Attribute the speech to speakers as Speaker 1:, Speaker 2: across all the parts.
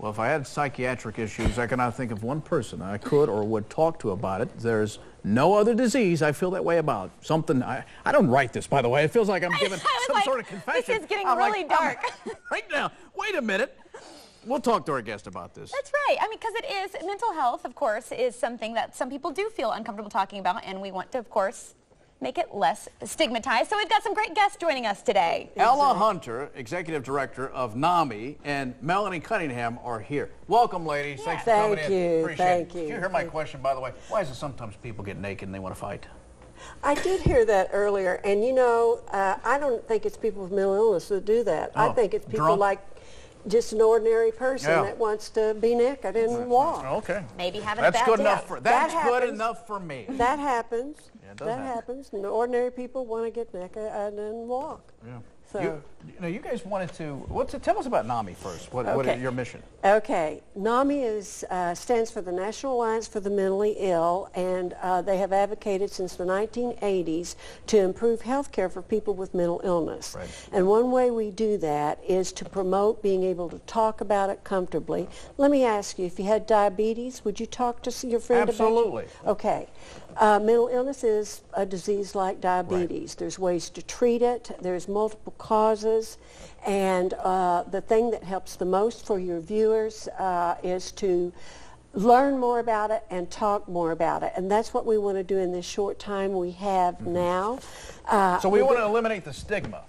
Speaker 1: Well, if I had psychiatric issues, I cannot think of one person I could or would talk to about it. There's no other disease I feel that way about. Something, I don't write this, by the way. It feels like I'm giving some sort of confession.
Speaker 2: This is getting really dark.
Speaker 1: Right now, wait a minute. We'll talk to our guest about this.
Speaker 2: That's right. I mean, because it is, mental health, of course, is something that some people do feel uncomfortable talking about, and we want to, of course, make it less stigmatized. So we've got some great guests joining us today.
Speaker 1: Ella Hunter, Executive Director of NAMI, and Melony Cunningham are here. Welcome, ladies.
Speaker 2: Yeah.
Speaker 1: Thanks for coming in. Appreciate
Speaker 3: Thank
Speaker 1: it.
Speaker 3: you.
Speaker 1: Did you hear my question, by the way? Why is it sometimes people get naked and they want to fight?
Speaker 3: I did hear that earlier, and you know, I don't think it's people with mental illness that do that.
Speaker 1: Oh,
Speaker 3: I think it's people
Speaker 1: drunk?
Speaker 3: like just an ordinary person
Speaker 1: Yeah.
Speaker 3: that wants to be naked and walk.
Speaker 1: Okay.
Speaker 2: Maybe having
Speaker 1: That's
Speaker 2: a bad
Speaker 1: good
Speaker 2: day.
Speaker 1: enough for that's
Speaker 3: That
Speaker 1: good
Speaker 3: happens.
Speaker 1: enough for me.
Speaker 3: That happens.
Speaker 1: Yeah, it does
Speaker 3: that
Speaker 1: happen.
Speaker 3: happens. And ordinary people want to get naked and then walk.
Speaker 1: Yeah.
Speaker 3: So.
Speaker 1: You guys wanted to tell us about NAMI first. What is your mission?
Speaker 3: Okay, NAMI stands for the National Alliance for the Mentally Ill, and they have advocated since the 1980s to improve health care for people with mental illness.
Speaker 1: Right.
Speaker 3: And one way we do that is to promote being able to talk about it comfortably. Let me ask you, if you had diabetes, would you talk to your friend
Speaker 1: Absolutely.
Speaker 3: about it? Okay. Mental illness is a disease like diabetes.
Speaker 1: Right.
Speaker 3: There's ways to treat it. There's multiple causes. And the thing that helps the most for your viewers is to learn more about it and talk more about it. And that's what we want to do in this short time we have now.
Speaker 1: So we want to eliminate the stigma.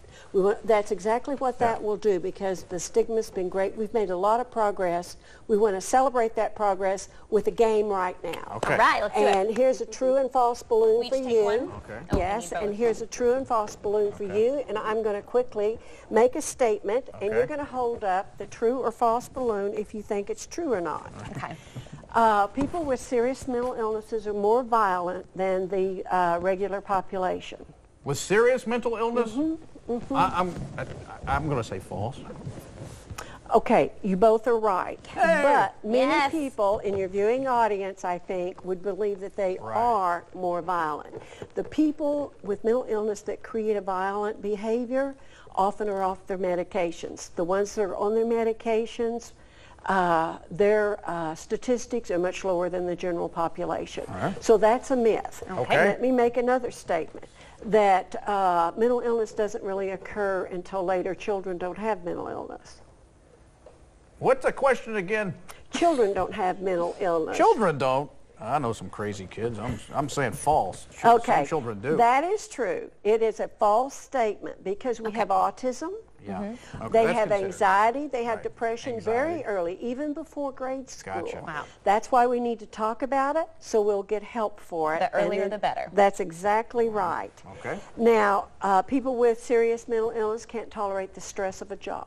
Speaker 3: That's exactly what that will do, because the stigma's been great. We've made a lot of progress. We want to celebrate that progress with a game right now.
Speaker 1: Okay.
Speaker 2: All right, let's do it.
Speaker 3: And here's a true and false balloon
Speaker 2: We
Speaker 3: for
Speaker 2: each take
Speaker 3: you.
Speaker 2: one?
Speaker 1: Okay.
Speaker 2: Oh,
Speaker 3: Yes,
Speaker 2: and you
Speaker 3: and
Speaker 2: both.
Speaker 3: here's a true and false balloon for you, and I'm going to quickly make a statement, and
Speaker 1: Okay.
Speaker 3: you're going to hold up the true or false balloon if you think it's true or not.
Speaker 2: Okay.
Speaker 3: People with serious mental illnesses are more violent than the regular population.
Speaker 1: With serious mental illness?
Speaker 3: Mm-hmm.
Speaker 1: I'm going to say false.
Speaker 3: Okay, you both are right.
Speaker 1: Hey!
Speaker 3: But many
Speaker 2: Yes.
Speaker 3: people in your viewing audience, I think, would believe that they
Speaker 1: Right.
Speaker 3: are more violent. The people with mental illness that create a violent behavior often are off their medications. The ones that are on their medications, their statistics are much lower than the general population.
Speaker 1: right.
Speaker 3: So that's a myth.
Speaker 1: Okay.
Speaker 3: Let me make another statement, that mental illness doesn't really occur until later. Children don't have mental illness.
Speaker 1: What's the question again?
Speaker 3: Children don't have mental illness.
Speaker 1: Children don't. I know some crazy kids. I'm saying false.
Speaker 3: Okay.
Speaker 1: Some children do.
Speaker 3: That is true. It is a false statement because we have autism.
Speaker 1: Yeah. Okay,
Speaker 3: They
Speaker 1: that's
Speaker 3: have
Speaker 1: considered.
Speaker 3: anxiety. They have
Speaker 1: Right.
Speaker 3: depression
Speaker 1: Anxiety.
Speaker 3: very early, even before grade school.
Speaker 1: Gotcha.
Speaker 2: Wow.
Speaker 3: That's why we need to talk about it, so we'll get help for it.
Speaker 2: The
Speaker 3: And
Speaker 2: earlier
Speaker 3: then-
Speaker 2: the better.
Speaker 3: That's exactly right.
Speaker 1: Okay.
Speaker 3: Now, people with serious mental illness can't tolerate the stress of a job.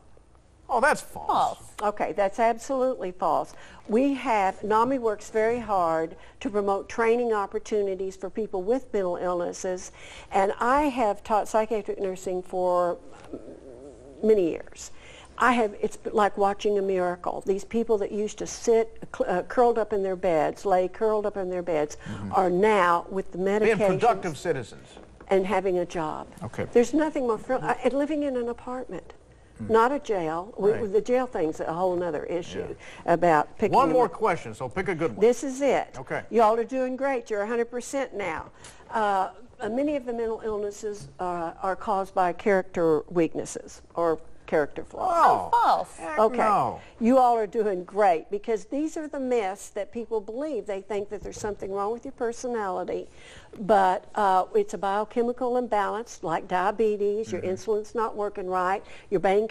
Speaker 1: Oh, that's false.
Speaker 2: False.
Speaker 3: Okay, that's absolutely false. NAMI works very hard to promote training opportunities for people with mental illnesses, and I have taught psychiatric nursing for many years. It's like watching a miracle. These people that used to sit curled up in their beds, lay curled up in their beds, are now with the medications
Speaker 1: Being productive citizens.
Speaker 3: and having a job.
Speaker 1: Okay.
Speaker 3: There's nothing more and living in an apartment. Not a jail.
Speaker 1: Right.
Speaker 3: The jail thing's a whole other issue about picking
Speaker 1: One
Speaker 3: them
Speaker 1: more
Speaker 3: up.
Speaker 1: question, so pick a good one.
Speaker 3: This is it.
Speaker 1: Okay.
Speaker 3: Y'all are doing great. You're 100% now. Many of the mental illnesses are caused by character weaknesses or character flaws.
Speaker 1: Oh,
Speaker 2: False.
Speaker 1: heck
Speaker 3: Okay.
Speaker 1: no.
Speaker 3: You all are doing great, because these are the myths that people believe. They think that there's something wrong with your personality, but it's a biochemical imbalance like diabetes. Your insulin's not working right. Your brain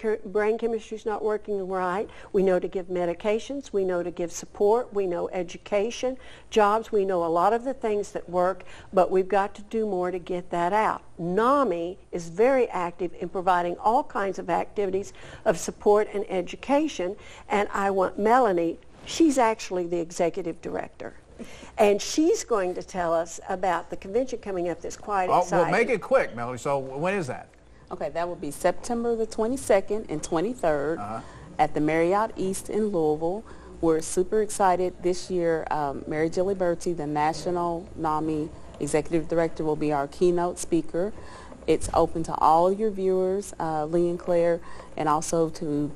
Speaker 3: chemistry's not working right. We know to give medications. We know to give support. We know education, jobs. We know a lot of the things that work, but we've got to do more to get that out. NAMI is very active in providing all kinds of activities of support and education, and I want Melony, she's actually the executive director, and she's going to tell us about the convention coming up that's quite exciting.
Speaker 1: Well, make it quick, Melody. So when is that?
Speaker 4: Okay, that will be September the 22nd and 23rd at the Marriott East in Louisville. We're super excited this year. Mary Julie Bertie, the National NAMI Executive Director, will be our keynote speaker. It's open to all your viewers, Lee and Claire, and also to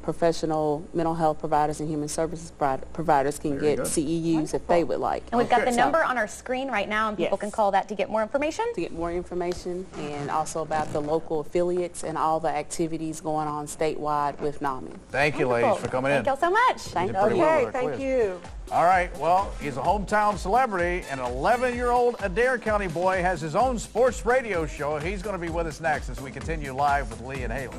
Speaker 4: professional mental health providers and human services providers can
Speaker 1: Very
Speaker 4: get
Speaker 1: good.
Speaker 4: CEUs if they would like.
Speaker 2: And we've got the
Speaker 1: Okay.
Speaker 2: number on our screen right now, and people
Speaker 4: Yes.
Speaker 2: can call that to get more information.
Speaker 4: To get more information, and also about the local affiliates and all the activities going on statewide with NAMI.
Speaker 1: Thank you, ladies, for coming in.
Speaker 2: Thank y'all so much.
Speaker 4: Thank
Speaker 1: did pretty
Speaker 4: you.
Speaker 1: well
Speaker 3: Okay,
Speaker 1: with our
Speaker 3: thank
Speaker 1: quiz.
Speaker 3: you.
Speaker 1: All right, well, he's a hometown celebrity, and an 11-year-old Adair County boy has his own sports radio show. He's going to be with us next as we continue live with Lee and Hayley.